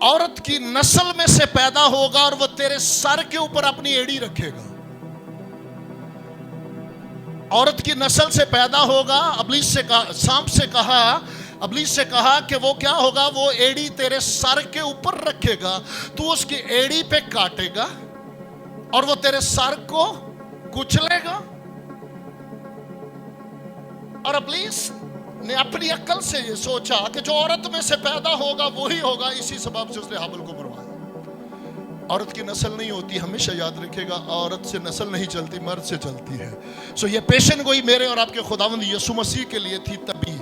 عورت کی نسل میں سے پیدا ہوگا اور وہ تیرے سر کے اوپر اپنی ایڑی رکھے گا. عورت کی نسل سے پیدا ہوگا. ابلیس سے کہا, سانپ سے کہا, ابلیس سے کہا کہ وہ کیا ہوگا, وہ ایڑی تیرے سر کے اوپر رکھے گا, تو اس کی ایڑی پہ کاٹے گا اور وہ تیرے سر کو کچلے گا. اور ابلیس نے اپنی عقل سے یہ سوچا کہ جو عورت میں سے پیدا ہوگا وہی ہوگا, اسی سبب سے اس نے حابل کو مروایا. عورت کی نسل نہیں ہوتی, ہمیشہ یاد رکھے گا, عورت سے نسل نہیں چلتی, مرد سے چلتی ہے. سو یہ پیشن گوئی میرے اور آپ کے خداوند یسوع مسیح کے لیے تھی تبھی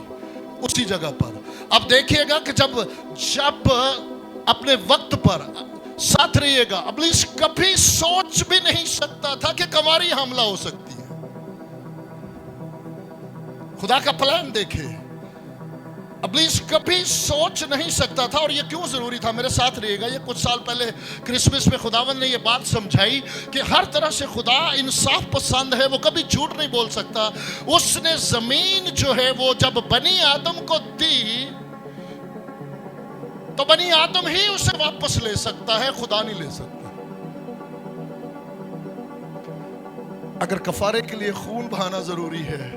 اسی جگہ پر. اب دیکھیے گا کہ جب اپنے وقت پر ساتھ رہیے گا, ابلیس کبھی سوچ بھی نہیں سکتا تھا کہ کنواری حاملہ ہو سکتی ہے. خدا کا پلان دیکھے, ابلیس کبھی سوچ نہیں سکتا تھا. اور یہ کیوں ضروری تھا, میرے ساتھ رہیے گا. یہ کچھ سال پہلے کرسمس میں خداوند نے یہ بات سمجھائی کہ ہر طرح سے خدا انصاف پسند ہے, وہ کبھی جھوٹ نہیں بول سکتا. اس نے زمین جو ہے وہ جب بنی آدم کو دی تو بنی آدم ہی اسے واپس لے سکتا ہے, خدا نہیں لے سکتا. اگر کفارے کے لیے خون بہانا ضروری ہے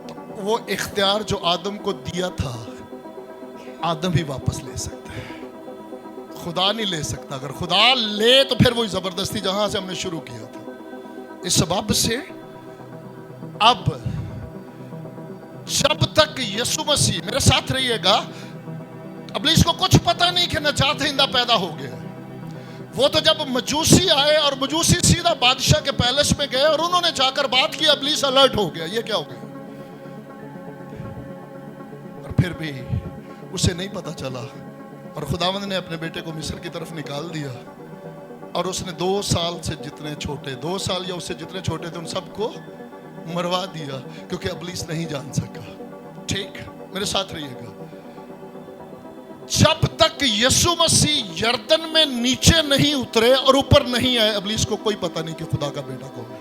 تو وہ اختیار جو آدم کو دیا تھا آدم ہی واپس لے سکتا ہے, خدا نہیں لے سکتا. اگر خدا لے تو پھر وہی زبردستی جہاں سے ہم نے شروع کیا تھا. اس سبب سے اب جب تک یسوع مسیح, میرے ساتھ رہیے گا, ابلیس کو کچھ پتا نہیں کہ نجات دہندہ پیدا ہو گیا. وہ تو جب مجوسی آئے اور مجوسی سیدھا بادشاہ کے پیلس میں گئے اور انہوں نے جا کر بات کی, ابلیس الرٹ ہو گیا, یہ کیا ہو گیا. اور پھر بھی اسے نہیں پتا چلا اور خداوند نے اپنے بیٹے کو مصر کی طرف نکال دیا اور اس نے 2 سال سے جتنے چھوٹے, 2 سال یا اس سے جتنے چھوٹے تھے ان سب کو مروا دیا, کیونکہ ابلیس نہیں جان سکا. ٹھیک, میرے ساتھ رہیے گا. جب تک یسوع مسیح یردن میں نیچے نہیں اترے اور اوپر نہیں آئے, ابلیس کو کوئی پتہ نہیں کہ خدا کا بیٹا کون ہے.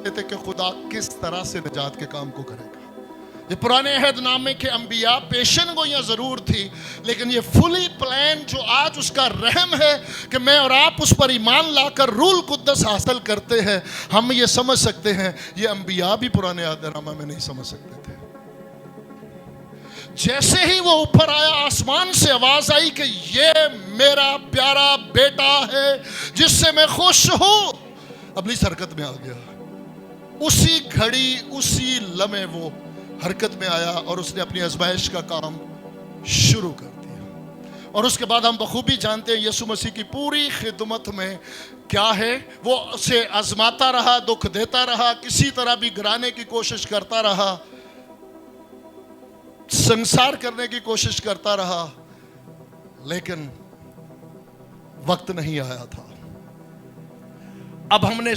کہتے کہ خدا کس طرح سے نجات کے کام کو کرے گا. یہ پرانے عہد نامے کے انبیاء پیشن گوئیاں ضرور تھی, لیکن یہ فلی پلان جو آج اس کا رحم ہے کہ میں اور آپ اس پر ایمان لا کر روح القدس حاصل کرتے ہیں, ہم یہ سمجھ سکتے ہیں یہ انبیاء بھی پرانے عہد نامہ میں نہیں سمجھ سکتے تھے. جیسے ہی وہ اوپر آیا, آسمان سے آواز آئی کہ یہ میرا پیارا بیٹا ہے جس سے میں خوش ہوں. ابلیس حرکت میں آ گیا. اسی گھڑی, اسی لمحے وہ حرکت میں آیا اور اس نے اپنی آزمائش کا کام شروع کر دیا. اور اس کے بعد ہم بخوبی جانتے ہیں یسوع مسیح کی پوری خدمت میں کیا ہے, وہ اسے آزماتا رہا, دکھ دیتا رہا, کسی طرح بھی گرانے کی کوشش کرتا رہا, سنسار کرنے کی کوشش کرتا رہا, لیکن وقت نہیں آیا تھا. اب ہم نے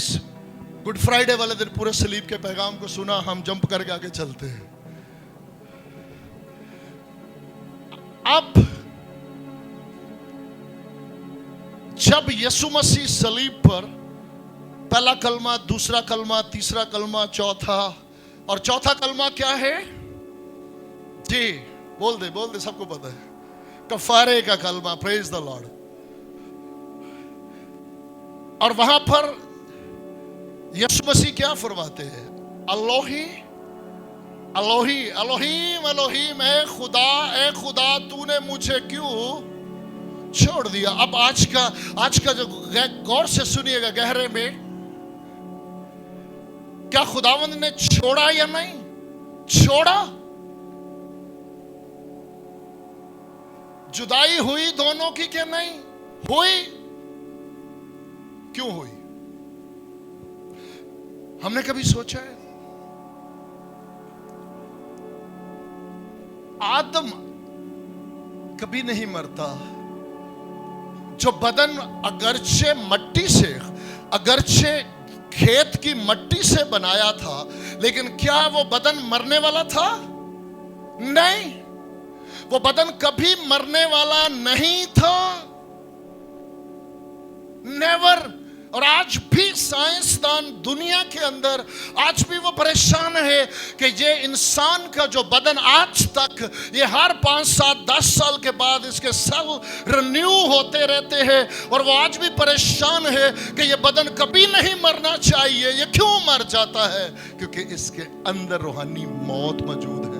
گڈ فرائیڈے والے دن پورے صلیب کے پیغام کو سنا, ہم جمپ کر کے آگے چلتے ہیں. اب جب یسوع مسیح صلیب پر پہلا کلمہ, دوسرا کلمہ, تیسرا کلمہ, چوتھا, اور چوتھا کلمہ کیا ہے جی, بول دے سب کو پتا ہے, کفارے کا کلمہ. پریز دا لارڈ. اور وہاں پر یسوع مسیح کیا فرماتے ہیں, الوہی الوہی الوہیم الوہیم, اے خدا تو نے مجھے کیوں چھوڑ دیا. اب آج کا جو غور سے سنیے گا گہرے میں, کیا خداوند نے چھوڑا یا نہیں چھوڑا؟ جدائی ہوئی دونوں کی کہ نہیں ہوئی؟ کیوں ہوئی؟ ہم نے کبھی سوچا ہے؟ آدم کبھی نہیں مرتا. جو بدن اگرچہ مٹی سے, اگرچہ کھیت کی مٹی سے بنایا تھا, لیکن کیا وہ بدن مرنے والا تھا؟ نہیں, وہ بدن کبھی مرنے والا نہیں تھا. نیور. اور آج بھی سائنسدان دنیا کے اندر آج بھی وہ پریشان ہے کہ یہ انسان کا جو بدن آج تک یہ ہر 5 7 10 سال کے بعد اس کے سیل رینیو ہوتے رہتے ہیں، اور وہ آج بھی پریشان ہے کہ یہ بدن کبھی نہیں مرنا چاہیے، یہ کیوں مر جاتا ہے؟ کیونکہ اس کے اندر روحانی موت موجود ہے۔